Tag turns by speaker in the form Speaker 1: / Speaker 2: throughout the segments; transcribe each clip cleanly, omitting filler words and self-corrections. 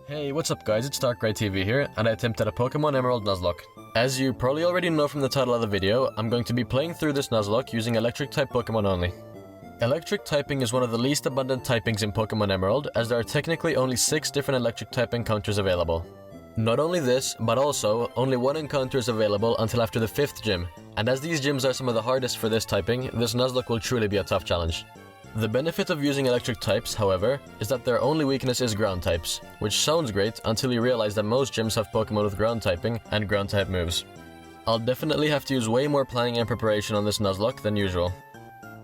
Speaker 1: Hey, what's up guys, it's DarkraiTV here, and I attempted a Pokemon Emerald Nuzlocke. As you probably already know from the title of the video, I'm going to be playing through this Nuzlocke using electric type Pokemon only. Electric typing is one of the least abundant typings in Pokemon Emerald, as there are technically only 6 different electric type encounters available. Not only this, but also, only 1 encounter is available until after the 5th gym, and as these gyms are some of the hardest for this typing, this Nuzlocke will truly be a tough challenge. The benefit of using electric types, however, is that their only weakness is ground types, which sounds great until you realize that most gyms have Pokemon with ground typing and ground type moves. I'll definitely have to use way more planning and preparation on this Nuzlocke than usual.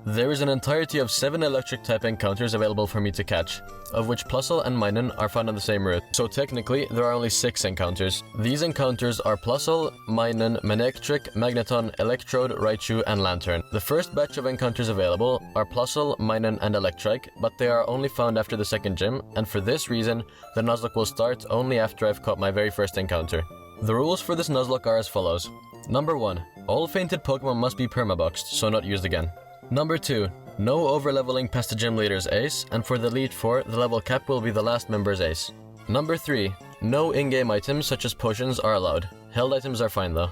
Speaker 1: There is an entirety of 7 electric type encounters available for me to catch, of which Plusle and Minun are found on the same route, so technically there are only 6 encounters. These encounters are Plusle, Minun, Manectric, Magneton, Electrode, Raichu, and Lantern. The first batch of encounters available are Plusle, Minun, and Electrike, but they are only found after the 2nd gym, and for this reason, the Nuzlocke will start only after I've caught my very first encounter. The rules for this Nuzlocke are as follows. Number 1. All fainted Pokemon must be permaboxed, so not used again. Number 2. No overleveling past the gym leader's ace, and for the Elite Four, the level cap will be the last member's ace. Number 3. No in-game items such as potions are allowed. Held items are fine though.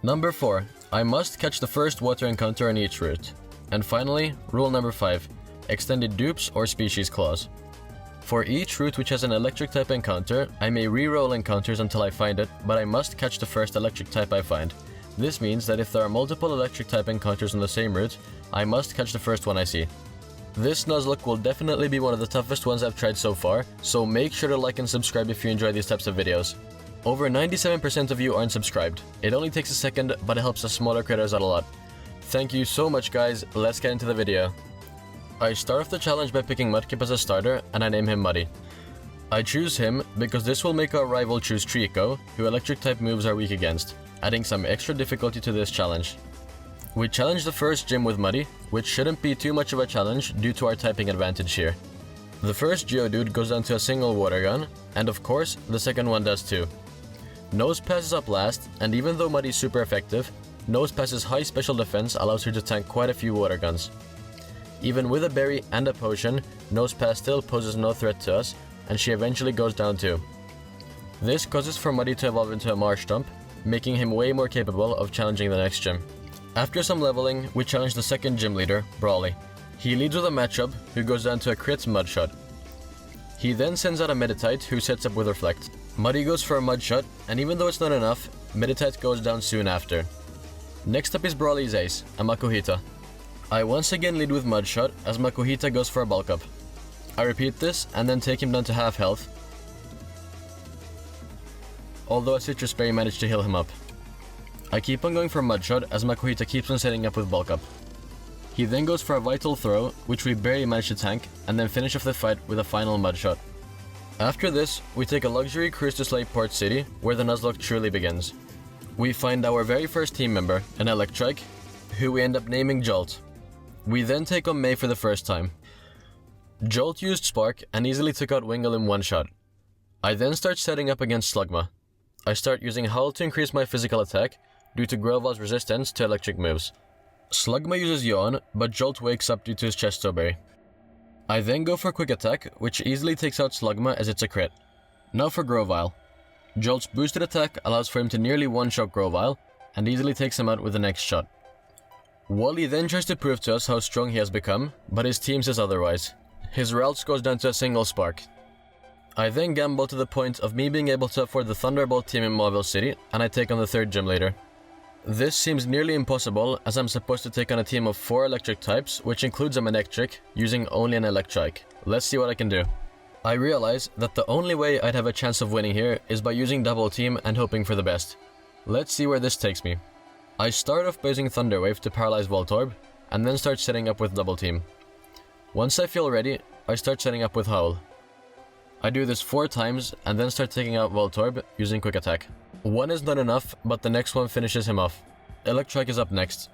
Speaker 1: Number 4. I must catch the first water encounter on each route. And finally, rule number 5. Extended dupes or species clause. For each route which has an electric type encounter, I may re-roll encounters until I find it, but I must catch the first electric type I find. This means that if there are multiple electric type encounters on the same route, I must catch the first one I see. This Nuzlocke will definitely be one of the toughest ones I've tried so far, so make sure to like and subscribe if you enjoy these types of videos. Over 97% of you aren't subscribed. It only takes a second, but it helps us smaller creators out a lot. Thank you so much guys, let's get into the video. I start off the challenge by picking Mudkip as a starter, and I name him Muddy. I choose him because this will make our rival choose Trico, who electric type moves are weak against, adding some extra difficulty to this challenge. We challenge the first gym with Muddy, which shouldn't be too much of a challenge due to our typing advantage here. The first Geodude goes down to a single water gun, and of course, the second one does too. Nosepass is up last, and even though Muddy's super effective, Nosepass's high special defense allows her to tank quite a few water guns. Even with a berry and a potion, Nosepass still poses no threat to us, and she eventually goes down too. This causes for Muddy to evolve into a Marshtomp, making him way more capable of challenging the next gym. After some leveling, we challenge the second gym leader, Brawly. He leads with a Matchup, who goes down to a crit Mudshot. He then sends out a Meditite, who sets up with Reflect. Muddy goes for a Mudshot, and even though it's not enough, Meditite goes down soon after. Next up is Brawly's ace, a Makuhita. I once again lead with Mudshot, as Makuhita goes for a Bulk Up. I repeat this, and then take him down to half health, although a Citrus Berry managed to heal him up. I keep on going for Mudshot as Makuhita keeps on setting up with Bulk Up. He then goes for a Vital Throw, which we barely manage to tank, and then finish off the fight with a final Mudshot. After this, we take a luxury cruise to Slateport City, where the Nuzlocke truly begins. We find our very first team member, an Electrike, who we end up naming Jolt. We then take on May for the first time. Jolt used Spark and easily took out Wingull in one shot. I then start setting up against Slugma. I start using Howl to increase my physical attack, due to Groval's resistance to electric moves. Slugma uses Yawn, but Jolt wakes up due to his Chesto Berry. I then go for Quick Attack, which easily takes out Slugma as it's a crit. Now for Grovyle. Jolt's boosted attack allows for him to nearly one-shot Grovyle, and easily takes him out with the next shot. Wally then tries to prove to us how strong he has become, but his team says otherwise. His Ralts goes down to a single Spark. I then gamble to the point of me being able to afford the Thunderbolt team in Mauville City, and I take on the third gym leader. This seems nearly impossible, as I'm supposed to take on a team of 4 electric types, which includes a Manectric, using only an Electrike. Let's see what I can do. I realize that the only way I'd have a chance of winning here is by using Double Team and hoping for the best. Let's see where this takes me. I start off by using Thunder Wave to paralyze Voltorb, and then start setting up with Double Team. Once I feel ready, I start setting up with Howl. I do this 4 times, and then start taking out Voltorb using Quick Attack. One is not enough, but the next one finishes him off. Electrike is up next.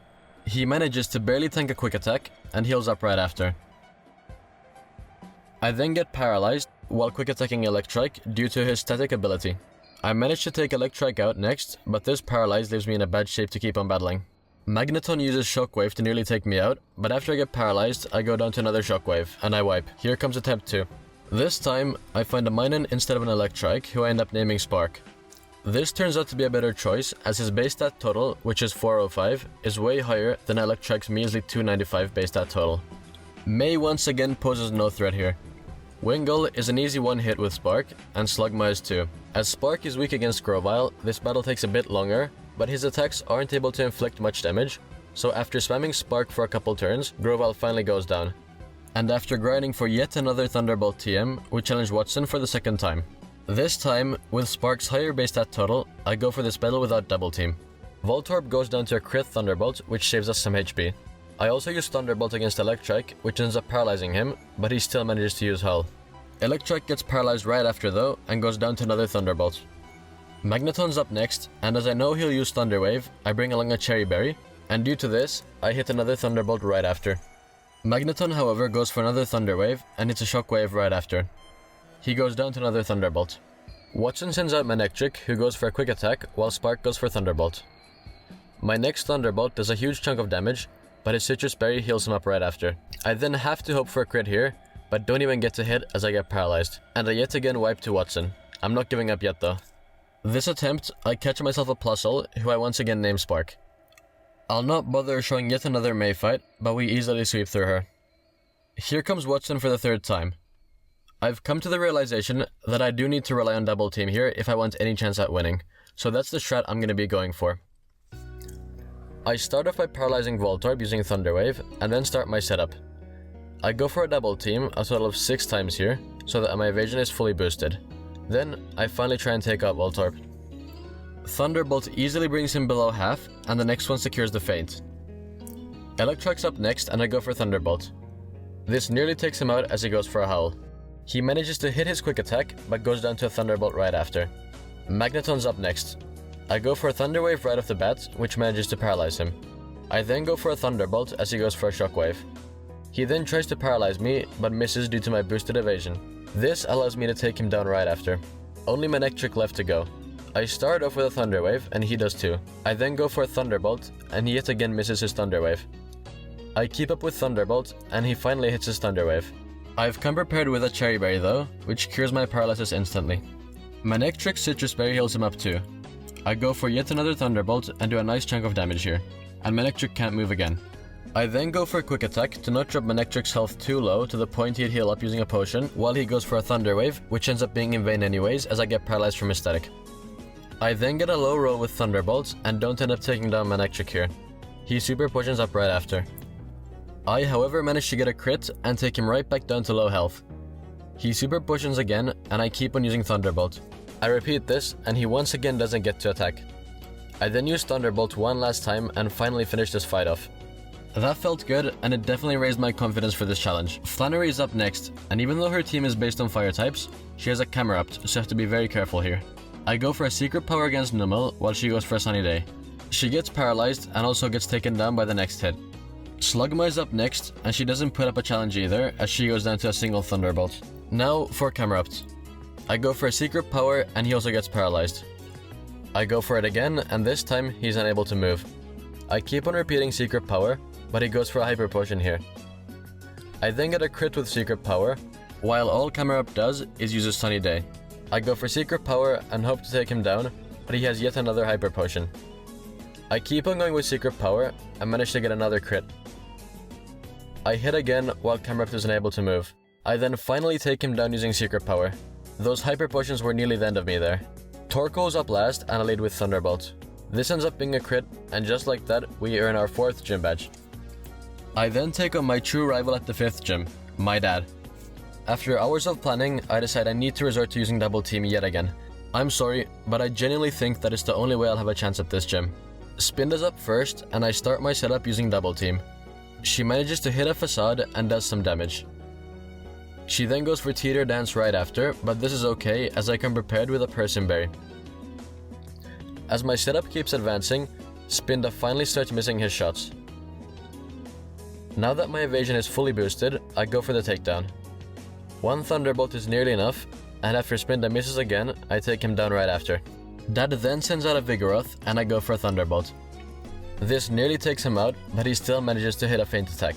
Speaker 1: He manages to barely tank a Quick Attack, and heals up right after. I then get paralyzed, while Quick Attacking Electrike due to his static ability. I manage to take Electrike out next, but this paralyze leaves me in a bad shape to keep on battling. Magneton uses Shockwave to nearly take me out, but after I get paralyzed, I go down to another Shockwave, and I wipe. Here comes attempt 2. This time, I find a Minun instead of an Electrike, who I end up naming Spark. This turns out to be a better choice, as his base stat total, which is 405, is way higher than Electrike's measly 295 base stat total. May once again poses no threat here. Wingull is an easy one hit with Spark, and Slugma too. As Spark is weak against Grovyle, this battle takes a bit longer, but his attacks aren't able to inflict much damage, so after spamming Spark for a couple turns, Grovyle finally goes down. And after grinding for yet another Thunderbolt TM, we challenge Watson for the second time. This time, with Spark's higher base stat total, I go for this battle without double team. Voltorb goes down to a crit Thunderbolt, which saves us some HP. I also use Thunderbolt against Electrike, which ends up paralyzing him, but he still manages to use Hull. Electrike gets paralyzed right after though, and goes down to another Thunderbolt. Magneton's up next, and as I know he'll use Thunder Wave, I bring along a Cherry Berry, and due to this, I hit another Thunderbolt right after. Magneton, however, goes for another Thunder Wave, and hits a Shockwave right after. He goes down to another Thunderbolt. Watson sends out Manectric, who goes for a quick attack, while Spark goes for Thunderbolt. My next Thunderbolt does a huge chunk of damage, but his Citrus Berry heals him up right after. I then have to hope for a crit here, but don't even get to hit as I get paralyzed, and I yet again wipe to Watson. I'm not giving up yet though. This attempt, I catch myself a Plusle, who I once again name Spark. I'll not bother showing yet another May fight, but we easily sweep through her. Here comes Watson for the third time. I've come to the realization that I do need to rely on double team here if I want any chance at winning, so that's the strat I'm going to be going for. I start off by paralyzing Voltorb using Thunder Wave, and then start my setup. I go for a double team a total of 6 times here, so that my evasion is fully boosted. Then, I finally try and take out Voltorb. Thunderbolt easily brings him below half, and the next one secures the feint. Electrike's up next, and I go for Thunderbolt. This nearly takes him out as he goes for a Howl. He manages to hit his quick attack, but goes down to a Thunderbolt right after. Magneton's up next. I go for a Thunder Wave right off the bat, which manages to paralyze him. I then go for a Thunderbolt as he goes for a Shockwave. He then tries to paralyze me, but misses due to my boosted evasion. This allows me to take him down right after. Only Manectric left to go. I start off with a Thunder Wave, and he does too. I then go for a Thunderbolt, and he yet again misses his Thunder Wave. I keep up with Thunderbolt, and he finally hits his Thunder Wave. I've come prepared with a Cherry Berry though, which cures my paralysis instantly. Manectric's Citrus Berry heals him up too. I go for yet another Thunderbolt and do a nice chunk of damage here, and Manectric can't move again. I then go for a quick attack to not drop Manectric's health too low to the point he'd heal up using a potion, while he goes for a Thunder Wave, which ends up being in vain anyways as I get paralyzed from his static. I then get a low roll with Thunderbolts and don't end up taking down Manectric here. He super potions up right after. I, however, manage to get a crit and take him right back down to low health. He super potions again, and I keep on using Thunderbolt. I repeat this, and he once again doesn't get to attack. I then use Thunderbolt one last time and finally finish this fight off. That felt good, and it definitely raised my confidence for this challenge. Flannery is up next, and even though her team is based on fire types, she has a Camerupt, so I have to be very careful here. I go for a Secret Power against Numel, while she goes for a Sunny Day. She gets paralyzed and also gets taken down by the next hit. Slugma is up next, and she doesn't put up a challenge either, as she goes down to a single Thunderbolt. Now for Camerupt. I go for a Secret Power, and he also gets paralyzed. I go for it again, and this time he's unable to move. I keep on repeating Secret Power, but he goes for a Hyper Potion here. I then get a crit with Secret Power, while all Camerupt does is use a Sunny Day. I go for Secret Power and hope to take him down, but he has yet another Hyper Potion. I keep on going with Secret Power and manage to get another crit. I hit again while Camerupt is unable to move. I then finally take him down using Secret Power. Those Hyper Potions were nearly the end of me there. Torko's up last and I lead with Thunderbolt. This ends up being a crit, and just like that, we earn our 4th gym badge. I then take on my true rival at the 5th gym, my dad. After hours of planning, I decide I need to resort to using double team yet again. I'm sorry, but I genuinely think that it's the only way I'll have a chance at this gym. Spinda's up first, and I start my setup using double team. She manages to hit a Facade and does some damage. She then goes for Teeter Dance right after, but this is okay as I come prepared with a Persim Berry. As my setup keeps advancing, Spinda finally starts missing his shots. Now that my evasion is fully boosted, I go for the takedown. One Thunderbolt is nearly enough, and after Spinda misses again, I take him down right after. Dad then sends out a Vigoroth, and I go for a Thunderbolt. This nearly takes him out, but he still manages to hit a feint attack.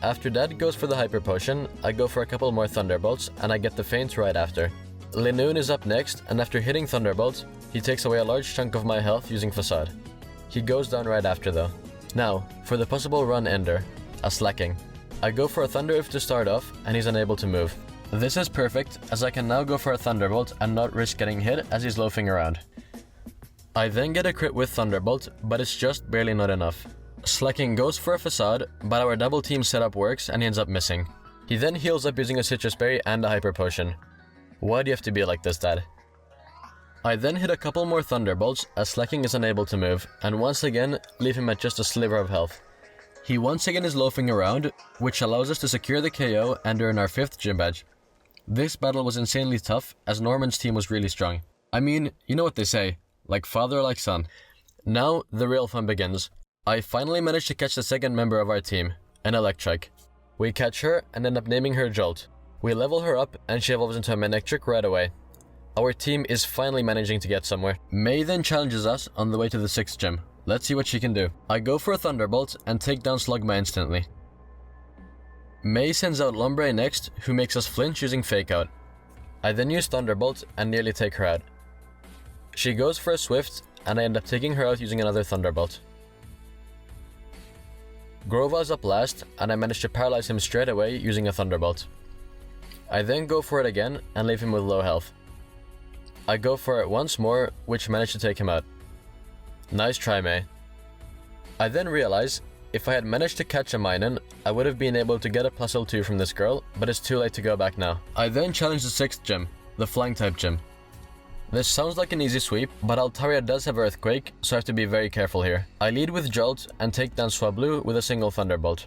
Speaker 1: After Dad goes for the Hyper Potion, I go for a couple more Thunderbolts and I get the Feint right after. Linoon is up next, and after hitting Thunderbolt, he takes away a large chunk of my health using Facade. He goes down right after though. Now, for the possible run ender, a Slacking. I go for a Thunder If to start off, and he's unable to move. This is perfect, as I can now go for a Thunderbolt and not risk getting hit as he's loafing around. I then get a crit with Thunderbolt, but it's just barely not enough. Slacking goes for a Facade, but our double team setup works and he ends up missing. He then heals up using a Citrus Berry and a Hyper Potion. Why do you have to be like this, Dad? I then hit a couple more Thunderbolts as Slacking is unable to move, and once again leave him at just a sliver of health. He once again is loafing around, which allows us to secure the KO and earn our 5th gym badge. This battle was insanely tough, as Norman's team was really strong. I mean, you know what they say, like father like son. Now, the real fun begins. I finally managed to catch the second member of our team, an Electrike. We catch her and end up naming her Jolt. We level her up and she evolves into a Manectric right away. Our team is finally managing to get somewhere. May then challenges us on the way to the 6th gym. Let's see what she can do. I go for a Thunderbolt and take down Slugma instantly. May sends out Lombre next, who makes us flinch using Fake Out. I then use Thunderbolt and nearly take her out. She goes for a Swift, and I end up taking her out using another Thunderbolt. Grova's up last, and I manage to paralyze him straight away using a Thunderbolt. I then go for it again and leave him with low health. I go for it once more, which managed to take him out. Nice try, May. I then realize, if I had managed to catch a Minun, I would have been able to get a plus L2 from this girl, but it's too late to go back now. I then challenge the 6th gym, the Flying type gym. This sounds like an easy sweep, but Altaria does have Earthquake, so I have to be very careful here. I lead with Jolt and take down Swablu with a single Thunderbolt.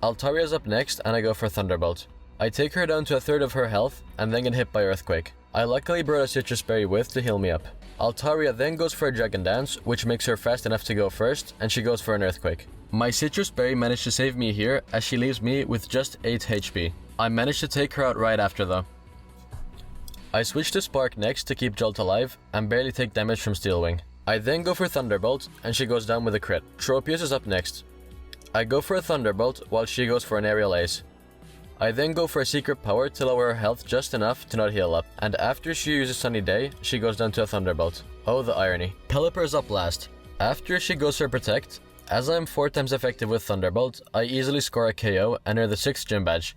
Speaker 1: Altaria's up next and I go for Thunderbolt. I take her down to a third of her health and then get hit by Earthquake. I luckily brought a Citrus Berry with to heal me up. Altaria then goes for a Dragon Dance, which makes her fast enough to go first, and she goes for an Earthquake. My Citrus Berry managed to save me here, as she leaves me with just 8 HP. I managed to take her out right after though. I switch to Spark next to keep Jolt alive, and barely take damage from Steel Wing. I then go for Thunderbolt, and she goes down with a crit. Tropius is up next. I go for a Thunderbolt, while she goes for an Aerial Ace. I then go for a Secret Power to lower her health just enough to not heal up, and after she uses Sunny Day, she goes down to a Thunderbolt. Oh, the irony. Pelipper is up last. After she goes for Protect, as I am 4 times effective with Thunderbolt, I easily score a KO and earn the 6th gym badge.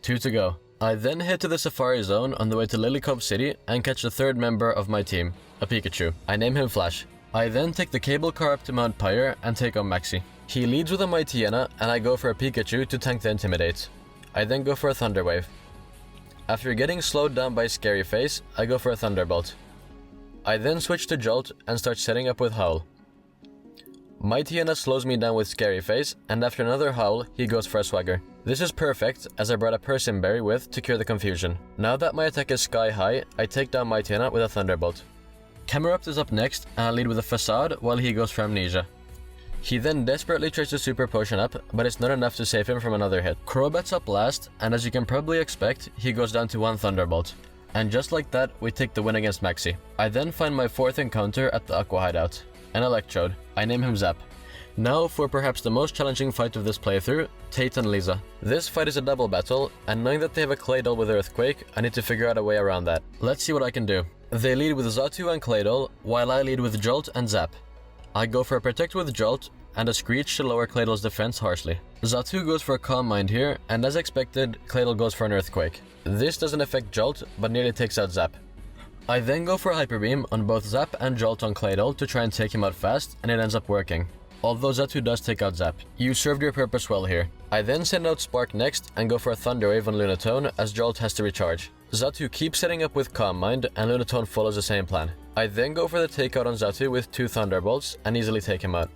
Speaker 1: 2 to go. I then head to the Safari Zone on the way to Lilycove City and catch the 3rd member of my team, a Pikachu. I name him Flash. I then take the cable car up to Mount Pyre and take on Maxi. He leads with a Mightyena and I go for a Pikachu to tank the Intimidate. I then go for a Thunder Wave. After getting slowed down by Scary Face, I go for a Thunderbolt. I then switch to Jolt and start setting up with Howl. Mightyena slows me down with Scary Face, and after another Howl, he goes for a Swagger. This is perfect, as I brought a Persim Berry with to cure the confusion. Now that my attack is sky high, I take down Mightyena with a Thunderbolt. Camerupt is up next, and I lead with a Facade while he goes for Amnesia. He then desperately tries to Super Potion up, but it's not enough to save him from another hit. Crobat's up last, and as you can probably expect, he goes down to 1 Thunderbolt. And just like that, we take the win against Maxi. I then find my 4th encounter at the Aqua Hideout, an Electrode. I name him Zap. Now for perhaps the most challenging fight of this playthrough, Tate and Lisa. This fight is a double battle, and knowing that they have a Claydol with Earthquake, I need to figure out a way around that. Let's see what I can do. They lead with Xatu and Claydol, while I lead with Jolt and Zap. I go for a Protect with Jolt, and a Screech to lower Claydol's defense harshly. Xatu goes for a Calm Mind here, and as expected, Claydol goes for an Earthquake. This doesn't affect Jolt, but nearly takes out Zap. I then go for a Hyper Beam on both Zap and Jolt on Claydol to try and take him out fast, and it ends up working. Although Xatu does take out Zap. You served your purpose well here. I then send out Spark next and go for a Thunder Wave on Lunatone as Jolt has to recharge. Xatu keeps setting up with Calm Mind and Lunatone follows the same plan. I then go for the takeout on Xatu with 2 Thunderbolts and easily take him out.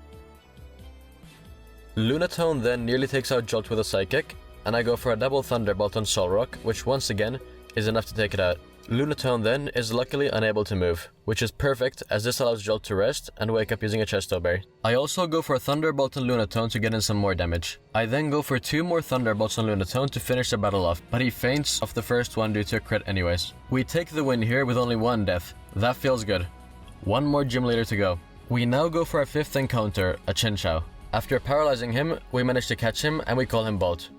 Speaker 1: Lunatone then nearly takes out Jolt with a Psychic, and I go for a double Thunderbolt on Solrock, which once again is enough to take it out. Lunatone then is luckily unable to move, which is perfect as this allows Jolt to rest and wake up using a Chesto Berry. I also go for a Thunderbolt on Lunatone to get in some more damage. I then go for 2 more Thunderbolts on Lunatone to finish the battle off, but he faints off the first one due to a crit anyways. We take the win here with only 1 death. That feels good. 1 more gym leader to go. We now go for our 5th encounter, a Chinchou. After paralyzing him, we manage to catch him and we call him Bolt.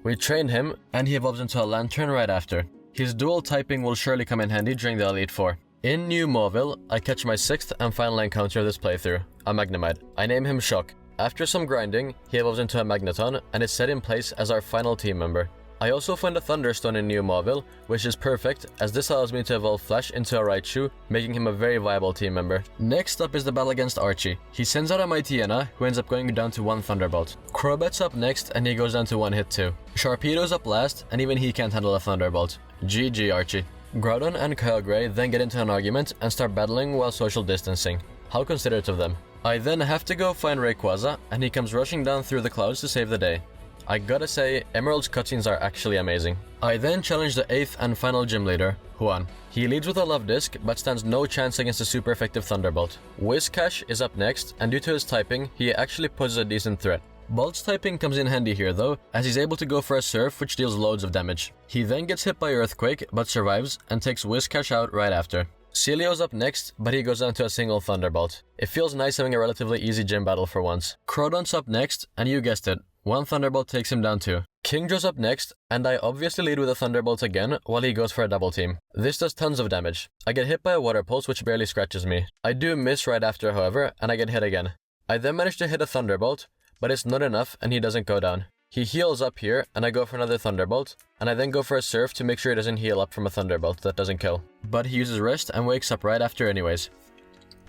Speaker 1: We train him and he evolves into a Lantern right after. His dual typing will surely come in handy during the Elite Four. In New Mauville, I catch my 6th and final encounter of this playthrough, a Magnemite. I name him Shock. After some grinding, he evolves into a Magneton and is set in place as our final team member. I also find a Thunderstone in New Mauville, which is perfect as this allows me to evolve Flash into a Raichu, making him a very viable team member. Next up is the battle against Archie. He sends out a Mightyena, who ends up going down to 1 Thunderbolt. Crobat's up next and he goes down to 1 hit too. Sharpedo's up last and even he can't handle a Thunderbolt. GG Archie. Groudon and Kyogre then get into an argument and start battling while social distancing. How considerate of them. I then have to go find Rayquaza and he comes rushing down through the clouds to save the day. I gotta say, Emerald's cutscenes are actually amazing. I then challenge the 8th and final gym leader, Juan. He leads with a Love Disc, but stands no chance against a super effective Thunderbolt. Whiscash is up next, and due to his typing, he actually poses a decent threat. Bolt's typing comes in handy here though, as he's able to go for a Surf which deals loads of damage. He then gets hit by Earthquake, but survives, and takes Whiscash out right after. Celio's up next, but he goes down to a single Thunderbolt. It feels nice having a relatively easy gym battle for once. Crodon's up next, and you guessed it, 1 Thunderbolt takes him down too. Kingdra's up next, and I obviously lead with a Thunderbolt again while he goes for a double team. This does tons of damage. I get hit by a Water Pulse which barely scratches me. I do miss right after however, and I get hit again. I then manage to hit a Thunderbolt, but it's not enough and he doesn't go down. He heals up here, and I go for another Thunderbolt, and I then go for a Surf to make sure he doesn't heal up from a Thunderbolt that doesn't kill. But he uses Rest and wakes up right after anyways.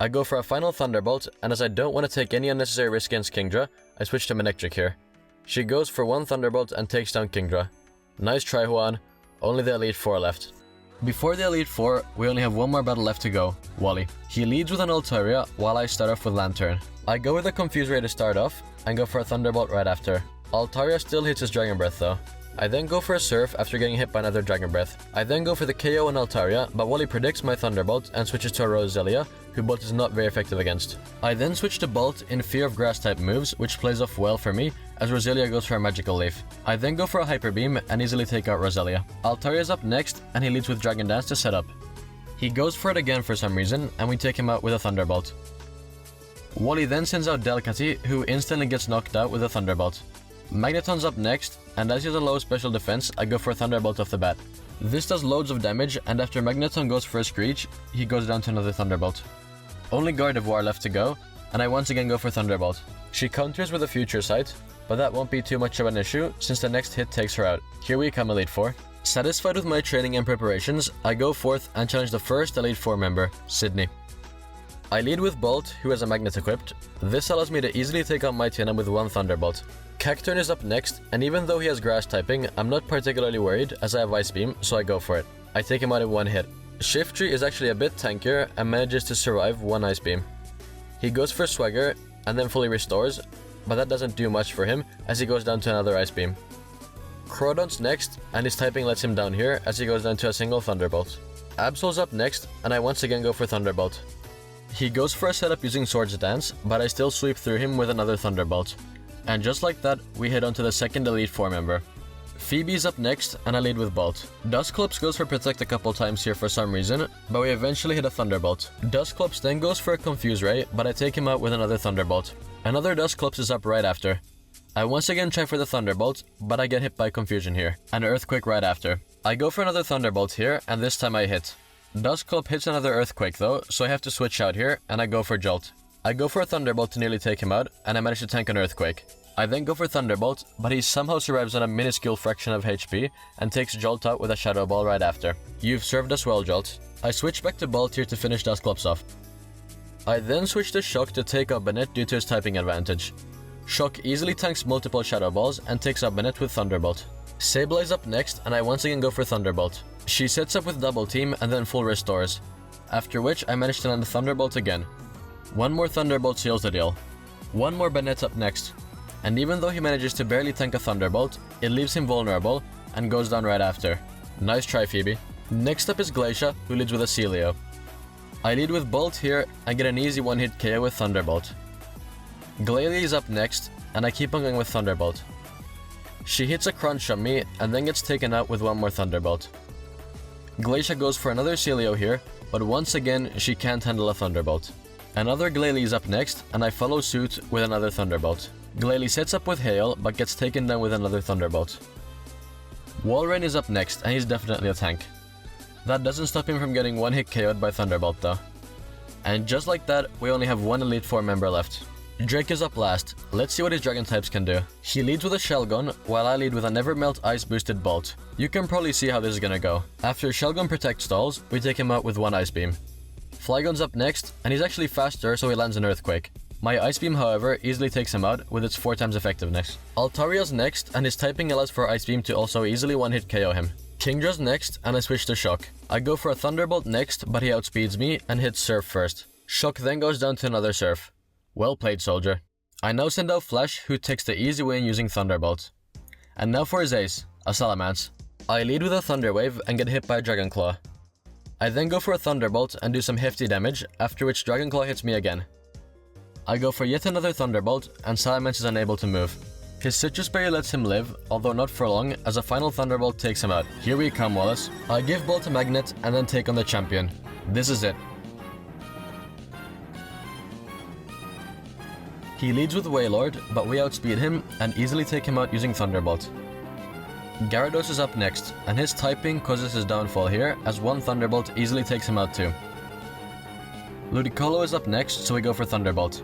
Speaker 1: I go for a final Thunderbolt, and as I don't want to take any unnecessary risk against Kingdra, I switch to Manectric here. She goes for 1 Thunderbolt and takes down Kingdra. Nice try, Juan. Only the Elite Four left. Before the Elite Four, we only have one more battle left to go, Wally. He leads with an Altaria, while I start off with Lantern. I go with a Confuse Ray to start off, and go for a Thunderbolt right after. Altaria still hits his Dragon Breath though. I then go for a Surf after getting hit by another Dragon Breath. I then go for the KO on Altaria, but Wally predicts my Thunderbolt and switches to a Roselia, who Bolt is not very effective against. I then switch to Bolt in fear of Grass type moves, which plays off well for me, as Roselia goes for a Magical Leaf. I then go for a Hyper Beam and easily take out Roselia. Altaria's up next, and he leads with Dragon Dance to set up. He goes for it again for some reason, and we take him out with a Thunderbolt. Wally then sends out Delcatty, who instantly gets knocked out with a Thunderbolt. Magneton's up next, and as he has a low special defense, I go for a Thunderbolt off the bat. This does loads of damage, and after Magneton goes for a Screech, he goes down to another Thunderbolt. Only Gardevoir left to go, and I once again go for Thunderbolt. She counters with a Future Sight, but that won't be too much of an issue since the next hit takes her out. Here we come, Elite Four. Satisfied with my training and preparations, I go forth and challenge the first Elite Four member, Sydney. I lead with Bolt, who has a Magnet equipped. This allows me to easily take out Mightyena with 1 Thunderbolt. Cacturn is up next, and even though he has Grass typing, I'm not particularly worried as I have Ice Beam, so I go for it. I take him out in 1 hit. Shiftry is actually a bit tankier and manages to survive 1 Ice Beam. He goes for Swagger and then fully restores, but that doesn't do much for him as he goes down to another Ice Beam. Crodon's next, and his typing lets him down here as he goes down to a single Thunderbolt. Absol's up next, and I once again go for Thunderbolt. He goes for a setup using Swords Dance, but I still sweep through him with another Thunderbolt. And just like that, we hit onto the second Elite Four member. Phoebe's up next, and I lead with Bolt. Dusclops goes for Protect a couple times here for some reason, but we eventually hit a Thunderbolt. Dusclops then goes for a Confuse Ray, but I take him out with another Thunderbolt. Another Dusclops is up right after. I once again try for the Thunderbolt, but I get hit by Confusion here, and Earthquake right after. I go for another Thunderbolt here, and this time I hit. Dusclop hits another Earthquake though, so I have to switch out here, and I go for Jolt. I go for a Thunderbolt to nearly take him out, and I manage to tank an Earthquake. I then go for Thunderbolt, but he somehow survives on a minuscule fraction of HP, and takes Jolt out with a Shadow Ball right after. You've served us well, Jolt. I switch back to Bolt here to finish Dusclops off. I then switch to Shock to take out Bennett due to his typing advantage. Shock easily tanks multiple Shadow Balls and takes out Bennett with Thunderbolt. Sableye's up next, and I once again go for Thunderbolt. She sets up with Double Team and then full restores, after which I manage to land a Thunderbolt again. 1 more Thunderbolt seals the deal. 1 more Bennett up next, and even though he manages to barely tank a Thunderbolt, it leaves him vulnerable and goes down right after. Nice try, Phoebe. Next up is Glacia, who leads with a Celio. I lead with Bolt here and get an easy 1-hit KO with Thunderbolt. Glalie is up next, and I keep on going with Thunderbolt. She hits a Crunch on me and then gets taken out with 1 more Thunderbolt. Glacia goes for another Celio here, but once again she can't handle a Thunderbolt. Another Glalie is up next, and I follow suit with another Thunderbolt. Glalie sets up with Hail, but gets taken down with another Thunderbolt. Walrein is up next, and he's definitely a tank. That doesn't stop him from getting one hit KO'd by Thunderbolt though. And just like that, we only have one Elite Four member left. Drake is up last. Let's see what his dragon types can do. He leads with a Shell Gun, while I lead with a Never Melt Ice boosted Bolt. You can probably see how this is gonna go. After Shell Gun Protect stalls, we take him out with one Ice Beam. Flygon's up next, and he's actually faster, so he lands an Earthquake. My Ice Beam, however, easily takes him out with its 4 times effectiveness. Altaria's next, and his typing allows for Ice Beam to also easily one-hit KO him. Kingdra's next, and I switch to Shock. I go for a Thunderbolt next, but he outspeeds me and hits Surf first. Shock then goes down to another Surf. Well played, soldier. I now send out Flash, who takes the easy win using Thunderbolt. And now for his ace, a Salamence. I lead with a Thunder Wave and get hit by a Dragon Claw. I then go for a Thunderbolt and do some hefty damage, after which Dragon Claw hits me again. I go for yet another Thunderbolt, and Salamence is unable to move. His Citrus Berry lets him live, although not for long, as a final Thunderbolt takes him out. Here we come, Wallace. I give Bolt a Magnet and then take on the champion. This is it. He leads with Wailord, but we outspeed him and easily take him out using Thunderbolt. Gyarados is up next, and his typing causes his downfall here, as one Thunderbolt easily takes him out too. Ludicolo is up next, so we go for Thunderbolt.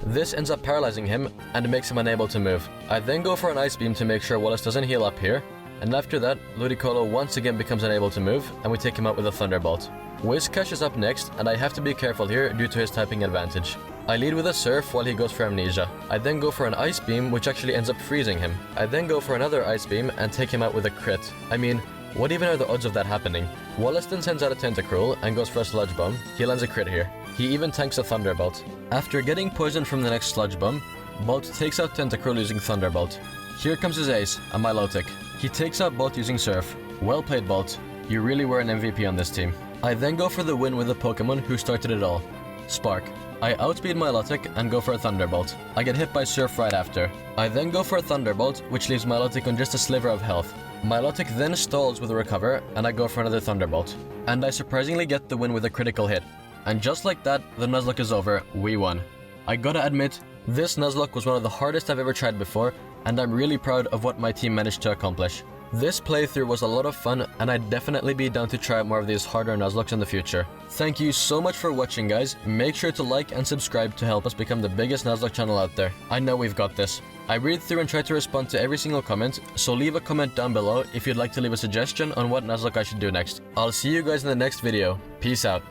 Speaker 1: This ends up paralyzing him and makes him unable to move. I then go for an Ice Beam to make sure Wallace doesn't heal up here, and after that, Ludicolo once again becomes unable to move, and we take him out with a Thunderbolt. Whiscash is up next, and I have to be careful here due to his typing advantage. I lead with a Surf while he goes for Amnesia. I then go for an Ice Beam, which actually ends up freezing him. I then go for another Ice Beam and take him out with a crit. I mean, what even are the odds of that happening? Wallace then sends out a Tentacruel and goes for a Sludge Bomb. He lands a crit here. He even tanks a Thunderbolt. After getting poisoned from the next Sludge Bomb, Bolt takes out Tentacruel using Thunderbolt. Here comes his ace, a Milotic. He takes out Bolt using Surf. Well played, Bolt. You really were an MVP on this team. I then go for the win with the Pokemon who started it all, Spark. I outspeed Milotic and go for a Thunderbolt. I get hit by Surf right after. I then go for a Thunderbolt, which leaves Milotic on just a sliver of health. Milotic then stalls with a Recover, and I go for another Thunderbolt. And I surprisingly get the win with a critical hit. And just like that, the Nuzlocke is over. We won. I gotta admit, this Nuzlocke was one of the hardest I've ever tried before, and I'm really proud of what my team managed to accomplish. This playthrough was a lot of fun, and I'd definitely be down to try out more of these harder Nuzlockes in the future. Thank you so much for watching, guys. Make sure to like and subscribe to help us become the biggest Nuzlocke channel out there. I know we've got this. I read through and try to respond to every single comment, so leave a comment down below if you'd like to leave a suggestion on what Nuzlocke I should do next. I'll see you guys in the next video. Peace out.